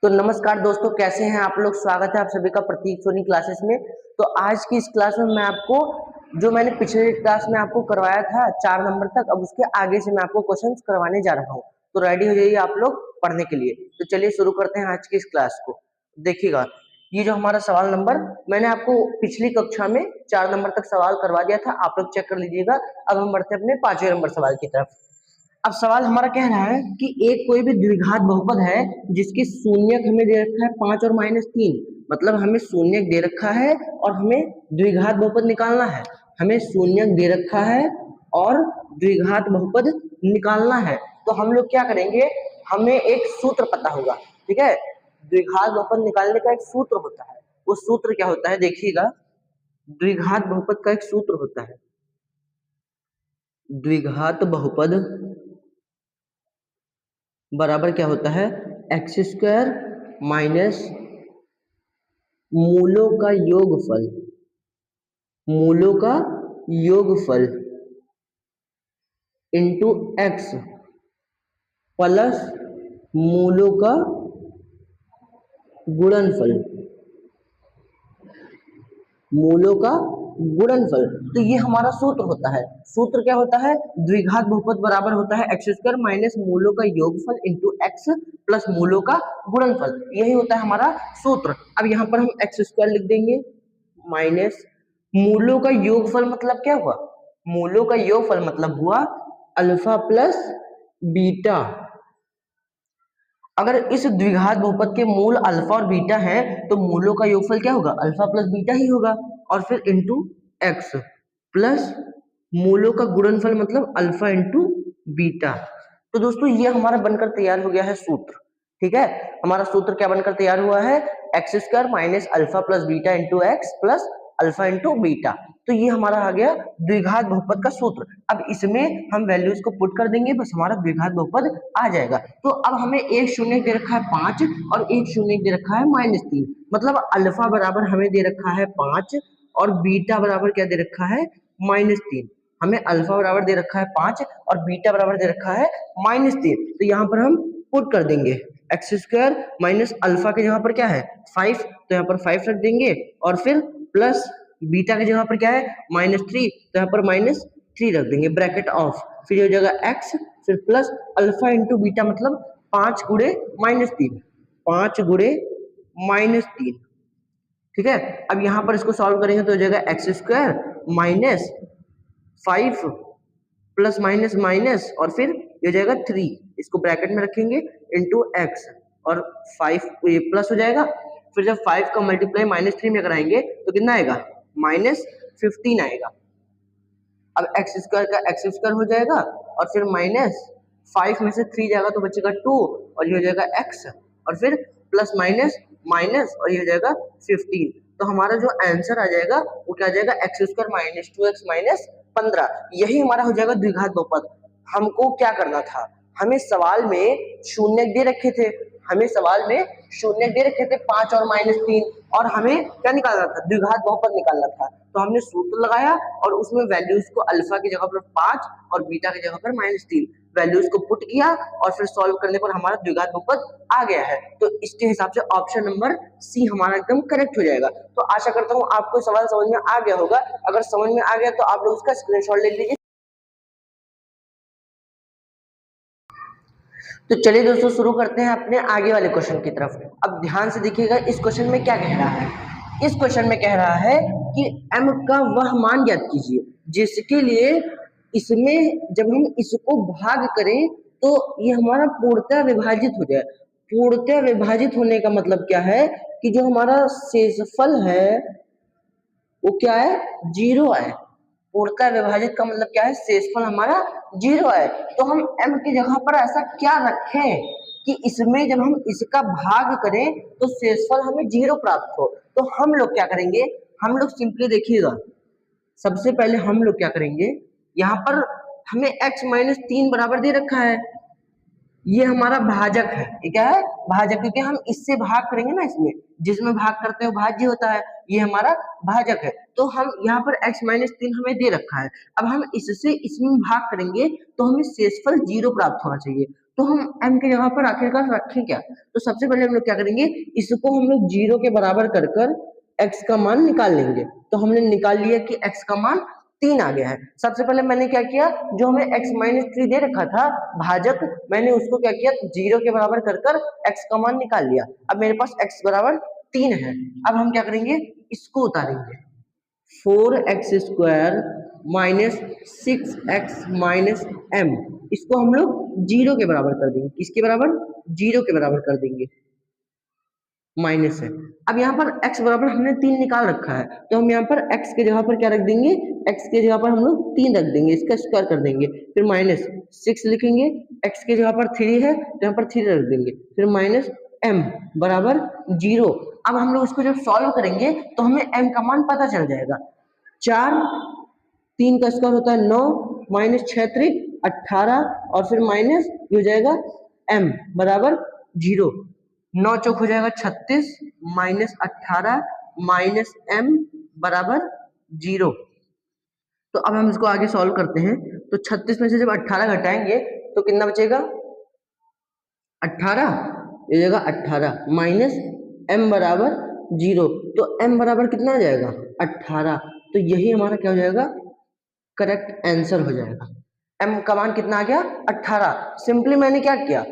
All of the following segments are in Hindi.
तो नमस्कार दोस्तों, कैसे हैं आप लोग। स्वागत है आप सभी का प्रतीक सोनी क्लासेस में। तो आज की इस क्लास में मैं आपको जो मैंने पिछले क्लास में आपको करवाया था 4 नंबर तक, अब उसके आगे से मैं आपको क्वेश्चंस करवाने जा रहा हूँ। तो रेडी हो जाइए आप लोग पढ़ने के लिए। तो चलिए शुरू करते हैं आज की इस क्लास को। देखिएगा, ये जो हमारा सवाल नंबर मैंने आपको पिछली कक्षा में 4 नंबर तक सवाल करवा दिया था, आप लोग चेक कर लीजिएगा। अब हम बढ़ते हैं अपने 5वें नंबर सवाल की तरफ। अब सवाल हमारा कह रहा है कि एक कोई भी द्विघात बहुपद है जिसकी शून्यक हमें दे रखा है 5 और -3। मतलब हमें शून्यक दे रखा है और हमें द्विघात बहुपद निकालना है। हमें शून्यक दे रखा है और द्विघात बहुपद निकालना है। तो हम लोग क्या करेंगे, हमें एक सूत्र पता होगा, ठीक है। द्विघात बहुपद निकालने का एक सूत्र होता है। वो सूत्र क्या होता है देखिएगा, द्विघात बहुपद का एक सूत्र होता है। द्विघात बहुपद बराबर क्या होता है, एक्स स्क्वायर माइनस मूलों का योगफल, मूलों का योगफल इंटू एक्स प्लस मूलों का गुणनफल, मूलों का गुणनफल। तो ये हमारा सूत्र होता है। सूत्र क्या होता है, द्विघात बहुपद बराबर होता है एक्स स्क्वायर माइनस मूलों का योगफल इंटू एक्स प्लस मूलों का गुणनफल। यही होता है हमारा सूत्र। अब यहाँ पर हम एक्स स्क्वायर लिख देंगे माइनस मूलों का योगफल, मतलब क्या हुआ, मूलों का योगफल मतलब हुआ अल्फा प्लस बीटा। अगर इस द्विघात बहुपद के मूल अल्फा और बीटा हैं तो मूलों का योगफल क्या होगा, अल्फा प्लस बीटा ही होगा। और फिर इंटू एक्स प्लस मूलों का गुणनफल मतलब अल्फा इंटू बीटा। तो दोस्तों ये हमारा बनकर तैयार हो गया है सूत्र, ठीक है। हमारा सूत्र क्या बनकर तैयार हुआ है, x square minus alpha plus beta into x plus alpha into beta. तो ये हमारा आ गया द्विघात बहुपद का सूत्र। अब इसमें हम वैल्यूज को पुट कर देंगे, बस हमारा द्विघात बहुपद आ जाएगा। तो अब हमें एक शून्य दे रखा है 5 और एक शून्य दे रखा है -3। मतलब अल्फा बराबर हमें दे रखा है 5 और बीटा बराबर क्या दे रखा है, -3। हमें अल्फा बराबर दे रखा है 5 और बीटा बराबर दे रखा है -3। तो यहाँ पर हम पुट कर देंगे एक्स स्क्वायर माइनस अल्फा के जगह पर क्या है 5, तो यहाँ पर 5 रख देंगे और फिर प्लस बीटा की जगह पर क्या है -3, तो यहाँ पर -3 रख देंगे ब्रैकेट ऑफ। फिर हो जाएगा x फिर प्लस अल्फा इंटू बीटा मतलब 5 गुणे -3, 5 गुणे -3, ठीक है। अब यहाँ पर इसको सॉल्व करेंगे तो हो जाएगा x square minus 5 plus minus minus और फिर ये हो जाएगा 3, इसको ब्रैकेट में रखेंगे इंटू एक्स और 5 ये प्लस हो जाएगा। फिर जब 5 का मल्टीप्लाई -3 में कराएंगे तो कितना आएगा, -15 आएगा। अब एक्स स्क्वायर का एक्स स्क्वायर हो जाएगा और फिर -5 में से 3 जाएगा तो बचेगा 2 और ये हो जाएगा x और फिर प्लस माइनस माइनस और ये हो जाएगा 15। तो हमारा जो आंसर आ जाएगा वो क्या आ जाएगा, x square minus 2x minus 15। यही हमारा हो जाएगा द्विघात बहुपद। हमको क्या करना था, हमें सवाल में शून्य दे रखे थे, हमें सवाल में शून्य दे रखे थे 5 और -3 और हमें क्या निकालना था, द्विघात बहुपद निकालना था। तो हमने सूत्र लगाया और उसमें वैल्यूज को अल्फा की जगह पर 5 और बीटा की जगह पर -3 वैल्यूज को पुट किया और फिर सॉल्व करने पर हमारा द्विघात बहुपद आ गया है। तो इसके हिसाब से ऑप्शन नंबर सी हमारा एकदम करेक्ट हो जाएगा। तो आशा करता हूँ आपको सवाल समझ में आ गया होगा। अगर समझ में आ गया तो आप लोग उसका स्क्रीनशॉट ले लीजिए। तो चलिए दोस्तों शुरू करते हैं अपने आगे वाले क्वेश्चन की तरफ। अब ध्यान से देखिएगा इस क्वेश्चन में क्या कह रहा है। इस क्वेश्चन में कह रहा है कि m का वह मान ज्ञात कीजिए जिसके लिए इसमें जब हम इसको भाग करें तो ये हमारा पूर्णतः विभाजित हो जाए। पूर्णतः विभाजित होने का मतलब क्या है कि जो हमारा शेषफल है वो क्या है, 0 है। पूर्णतः विभाजित का मतलब क्या है, शेषफल हमारा 0 है। तो हम m की जगह पर ऐसा क्या रखें कि इसमें जब हम इसका भाग करें तो शेषफल हमें 0 प्राप्त हो। तो हम लोग क्या करेंगे, हम लोग सिंपली देखिएगा, सबसे पहले हम लोग क्या करेंगे, यहाँ पर हमें x - 3 बराबर दे रखा है, ये हमारा भाजक है। ये क्या है, भाजक, क्योंकि हम इससे भाग करेंगे ना, इसमें जिसमें भाग करते हो भाज्य होता है, ये हमारा भाजक है। तो हम यहाँ पर x - 3 हमें दे रखा है। अब हम इससे इसमें भाग करेंगे तो हमें शेषफल 0 प्राप्त होना चाहिए। तो हम m की जगह पर आखिरकार रखें क्या? तो सबसे पहले हम लोग क्या करेंगे, इसको हम लोग 0 के बराबर कर कर x का मान निकाल लेंगे। तो हमने निकाल लिया कि x का मान 3 आ गया है। सबसे पहले मैंने क्या किया, जो हमें x माइनस 3 दे रखा था भाजक, मैंने उसको क्या किया, 0 के बराबर कर कर x का मान निकाल लिया। अब मेरे पास x बराबर 3 है। अब हम क्या करेंगे, इसको उतारेंगे। 4x square minus 6x minus m, इसको हम लोग 0 के बराबर कर देंगे। किसके बराबर? 0 के बराबर कर देंगे। माइनस है। अब यहाँ पर x बराबर हमने 3 निकाल रखा है, तो हम यहाँ पर x के जगह पर क्या रख देंगे, x के जगह पर हम लोग 3 रख देंगे, इसका स्क्वायर कर देंगे। फिर माइनस 6 लिखेंगे, x के जगह पर 3 है तो यहाँ पर 3 रख देंगे। फिर माइनस m बराबर 0। अब हम लोग इसको जब सॉल्व करेंगे तो हमें m का मान पता चल जाएगा। 4, 3 का स्क्वायर होता है 9, माइनस 6 3 18, और फिर माइनस हो जाएगा m बराबर 0। 9 चौक हो जाएगा 36, माइनस 18 माइनस m बराबर 0। तो अब हम इसको आगे सॉल्व करते हैं। तो 36 में से जब 18 घटाएंगे तो कितना बचेगा, 18, ये जगह 18 माइनस m बराबर 0। तो m बराबर कितना आ जाएगा, 18। तो यही हमारा क्या हो जाएगा, करेक्ट आंसर हो जाएगा। m का मान कितना आ गया, 18। सिंपली मैंने क्या किया,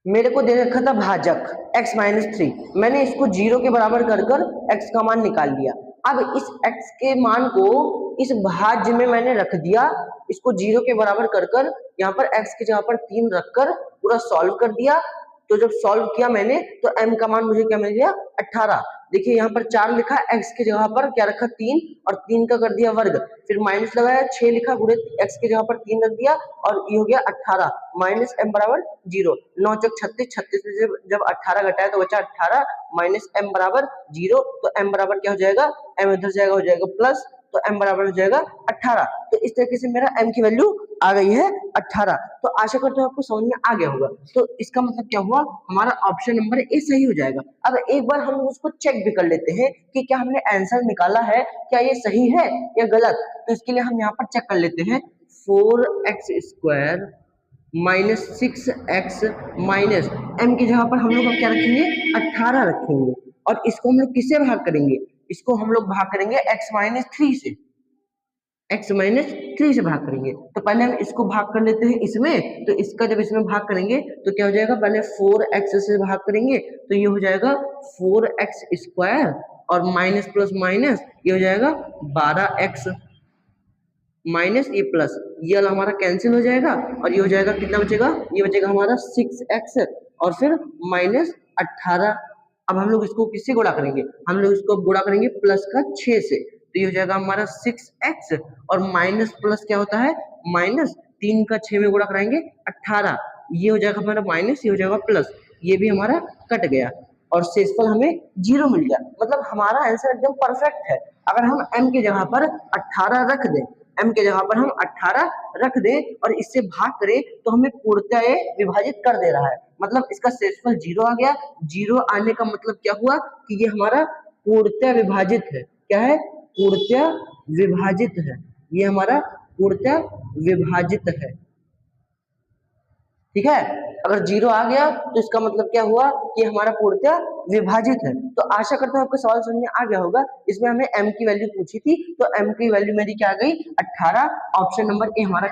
मेरे को दे रखा था भाजक x माइनस 3, मैंने इसको 0 के बराबर कर कर x का मान निकाल लिया। अब इस x के मान को इस भाज्य में मैंने रख दिया, इसको 0 के बराबर कर कर यहाँ पर x की जगह पर 3 रखकर पूरा सॉल्व कर दिया। तो जब सॉल्व किया मैंने तो m का मान मुझे क्या मिल गया, 18। देखिए यहाँ पर 4 लिखा, x की जगह पर क्या रखा, 3, और 3 का कर दिया वर्ग, फिर माइनस लगाया, 6 लिखा, गुणे x की जगह पर 3 रख दिया, और ये हो गया 18 माइनस m बराबर 0। 9 चौक 36, 36 में जब 18 घटाया तो बचा 18 माइनस m बराबर 0। तो m बराबर क्या हो जाएगा, m इधर जाएगा, हो जाएगा प्लस, तो m बराबर हो जाएगा 18। तो इस तरीके से मेरा m की वैल्यू आ गई है 18। तो आशा करता हूँ आपको समझ में आ गया होगा। तो इसका मतलब क्या हुआ, हमारा ऑप्शन नंबर ए सही हो जाएगा। अब एक बार हम उसको चेक भी कर लेते हैं कि क्या हमने आंसर निकाला है, क्या ये सही है या गलत। तो इसके लिए हम यहाँ पर चेक कर लेते हैं। 4x square minus 6x minus m की जगह पर हम लोग क्या रखेंगे, 18 रखेंगे, और इसको हम लोग किससे भाग करेंगे, इसको हम लोग भाग करेंगे x माइनस 3 से, x माइनस 3 से भाग करेंगे। तो पहले हम इसको भाग कर लेते हैं इसमें, तो इसका जब इसमें भाग करेंगे तो क्या हो जाएगा, पहले 4x से भाग करेंगे तो ये हो जाएगा 4x स्क्वायर, और माइनस प्लस माइनस ये हो जाएगा 12x माइनस ये प्लस, ये वाला हमारा कैंसिल हो जाएगा, और ये हो जाएगा कितना बचेगा, ये बचेगा हमारा 6x, और फिर माइनस 18। अब हम लोग इसको किससे गुणा करेंगे, हम लोग इसको गुणा करेंगे प्लस का 6 से, तो ये हो जाएगा हमारा 6x, और माइनस प्लस क्या होता है, माइनस 3 का 6 में गुणा कराएंगे 18, ये हो जाएगा हमारा माइनस, ये हो जाएगा प्लस, ये भी हमारा कट गया, और शेषफल हमें 0 मिल गया। मतलब हमारा आंसर एकदम परफेक्ट है। अगर हम m की जगह पर 18 रख दें, m के जगह पर हम 18 रख दें और इससे भाग करें तो हमें पूर्णतः ये विभाजित कर दे रहा है। मतलब इसका शेषफल 0 आ गया। 0 आने का मतलब क्या हुआ कि ये हमारा पूर्णतः विभाजित है। क्या है, पूर्णतः विभाजित है, ये हमारा पूर्णतः विभाजित है। ठीक है, अगर 0 आ गया तो इसका मतलब क्या हुआ कि हमारा पूर्णतः विभाजित है। तो आशा करता हूँ आपको सवाल समझ में आ गया होगा। इसमें हमें m की वैल्यू पूछी थी, तो m की वैल्यू मेरी क्या आ गई, 18। ऑप्शन नंबर ए हमारा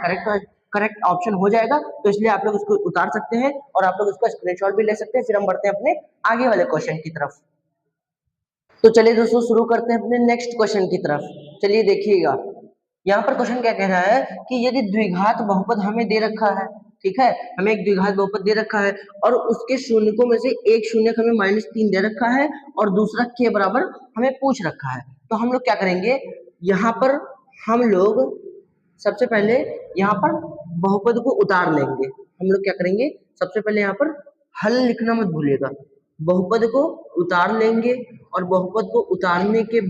करेक्ट ऑप्शन हो जाएगा। तो इसलिए आप लोग उसको उतार सकते हैं और आप लोग उसका स्क्रीनशॉट भी ले सकते हैं। फिर हम बढ़ते हैं अपने आगे वाले क्वेश्चन की तरफ। तो चलिए दोस्तों शुरू करते हैं अपने नेक्स्ट क्वेश्चन की तरफ। चलिए देखिएगा, यहाँ पर क्वेश्चन क्या कह रहा है कि यदि द्विघात बहुपद हमें दे रखा है, ठीक है, हमें एक द्विघात बहुपद दे रखा है और उसके शून्यकों में से एक शून्यक हमें -3 दे रखा है और दूसरा के बराबर हमें पूछ रखा है। तो हम लोग क्या करेंगे, यहाँ पर हम लोग सबसे पहले यहाँ पर बहुपद को उतार लेंगे। हम लोग क्या करेंगे, सबसे पहले यहाँ पर हल लिखना मत भूलिएगा। बहुपद को उतार लेंगे और बहुपद को उतारने के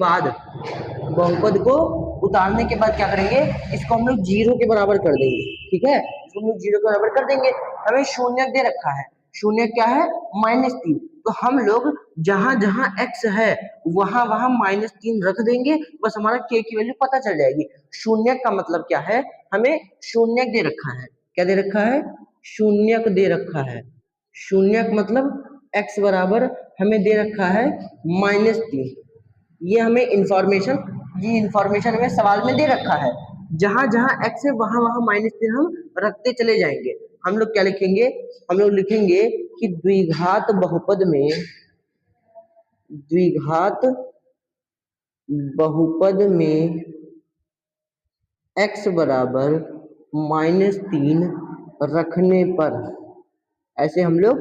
बाद क्या करेंगे, इसको हम लोग 0 के बराबर कर देंगे। ठीक है, इसको हम लोग 0 के बराबर कर देंगे। हमें शून्य दे रखा है, शून्य क्या है, -3। तो हम लोग जहां जहां x है वहां वहां -3 रख देंगे, बस हमारा k की वैल्यू पता चल जाएगी। शून्य का मतलब क्या है, हमें शून्य दे रखा है। क्या दे रखा है, शून्यक दे रखा है। शून्यक मतलब x बराबर हमें दे रखा है -3। ये हमें इंफॉर्मेशन हमें सवाल में दे रखा है। जहां जहां x है वहां वहां -3 हम रखते चले जाएंगे। हम लोग क्या लिखेंगे? हम लोग लिखेंगे कि द्विघात बहुपद में x बराबर -3 रखने पर, ऐसे हम लोग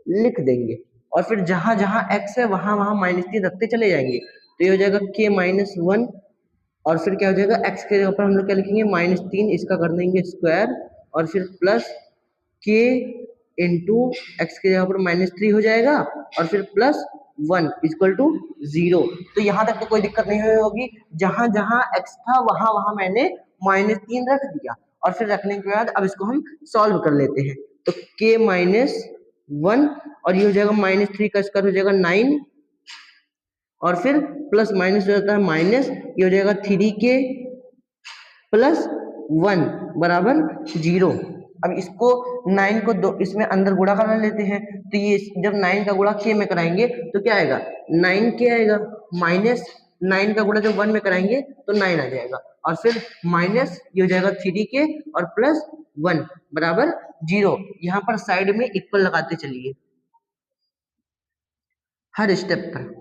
लिख देंगे। और फिर जहां जहां x है वहां वहां -3 रखते चले जाएंगे। तो ये हो जाएगा k-1, और फिर क्या हो जाएगा x के ऊपर हम लोग क्या लिखेंगे -3, इसका कर देंगे स्क्वायर, और फिर प्लस k इंटू एक्स के जगह पर -3 हो जाएगा, और फिर +1 इक्वल टू 0। तो यहाँ तक तो कोई दिक्कत नहीं हुई होगी। जहां जहां x था वहां वहां मैंने -3 रख दिया, और फिर रखने के बाद अब इसको हम सॉल्व कर लेते हैं। तो k-1, और ये हो जाएगा -3 का स्क्वायर हो जाएगा 9, और फिर प्लस माइनस जो होता है माइनस, ये हो जाएगा 3k प्लस 1 बराबर 0। अब इसको 9 को दो इसमें अंदर गुणा कर लेते हैं। तो ये जब 9 का गुणा k में कराएंगे तो क्या आएगा 9k आएगा, माइनस 9 का गुणा जब 1 में कराएंगे तो 9 आ जाएगा, और फिर माइनस ये हो जाएगा 3k और प्लस 1 बराबर 0। यहाँ पर साइड में इक्वल लगाते चलिए हर स्टेप पर।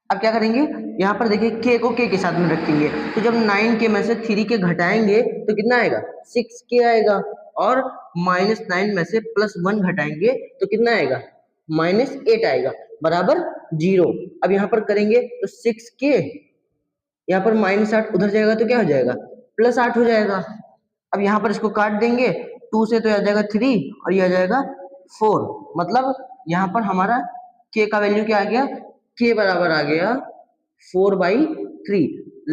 अब क्या करेंगे, यहाँ पर देखिए k को k के साथ में रखेंगे। तो जब 9k में से 3k घटाएंगे तो कितना आएगा 6k आएगा, और -9 में से +1 घटाएंगे तो कितना आएगा -8 आएगा बराबर 0। अब यहाँ पर करेंगे तो 6k, यहाँ पर -8 उधर जाएगा तो क्या हो जाएगा +8 हो जाएगा। अब यहाँ पर इसको काट देंगे, 2 से तो आ जाएगा 3 और ये आ जाएगा 4। मतलब यहाँ पर हमारा k का वैल्यू क्या आ गया, k बराबर आ गया 4/3।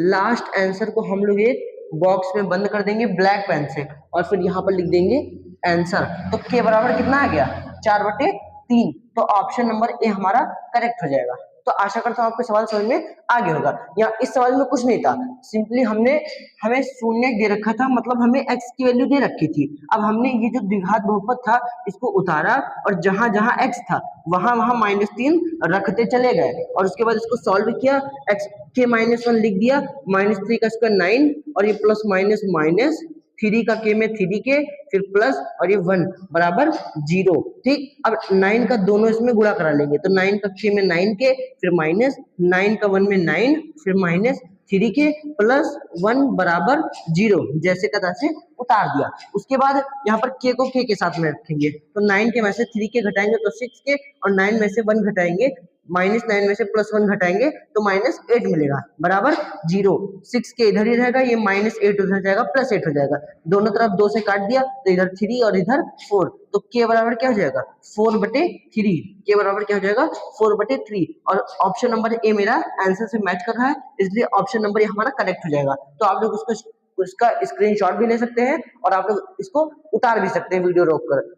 लास्ट आंसर को हम लोग एक बॉक्स में बंद कर देंगे ब्लैक पेन से, और फिर यहाँ पर लिख देंगे आंसर। तो k बराबर कितना आ गया 4/3। तो ऑप्शन नंबर ए हमारा करेक्ट हो जाएगा। तो आशा करता हूँ आपको सवाल समझ में आ गया होगा। या इस सवाल में कुछ नहीं था, सिंपली हमें शून्य दे रखा था, मतलब हमें x की वैल्यू दे रखी थी। अब हमने ये जो द्विघात बहुपद था इसको उतारा, और जहां जहां x था वहां वहां -3 रखते चले गए, और उसके बाद इसको सॉल्व किया, x के -1 लिख दिया, -3 का स्क्वायर 9, और ये प्लस माइनस माइनस 3 का k में 3k, फिर प्लस और ये 1 बराबर 0। ठीक, अब 9 का दोनों इसमें गुणा करा लेंगे। तो 9 का k में 9k, फिर माइनस 9 का 1 में 9, फिर माइनस 3k प्लस 1 बराबर 0, जैसे का तैसे उतार दिया। उसके बाद यहाँ पर k को k के साथ में रखेंगे। तो 9 के में से 3k घटाएंगे तो 6k, और 9 में से 1 घटाएंगे, -9 में से +1 घटाएंगे तो -8 मिलेगा बराबर 0। 6k इधर ही रहेगा, ये -8 उधर जाएगा, +8 हो जाएगा। दोनों तरफ 2 से काट दिया तो इधर 3 और इधर 4। तो k बराबर क्या हो जाएगा 4/3। k बराबर क्या हो जाएगा 4/3, और ऑप्शन नंबर ए मेरा आंसर से मैच कर रहा है, इसलिए ऑप्शन नंबर ए हमारा करेक्ट हो जाएगा। तो आप लोग उसका स्क्रीनशॉट भी ले सकते हैं, और आप लोग इसको उतार भी सकते हैं वीडियो रोक कर।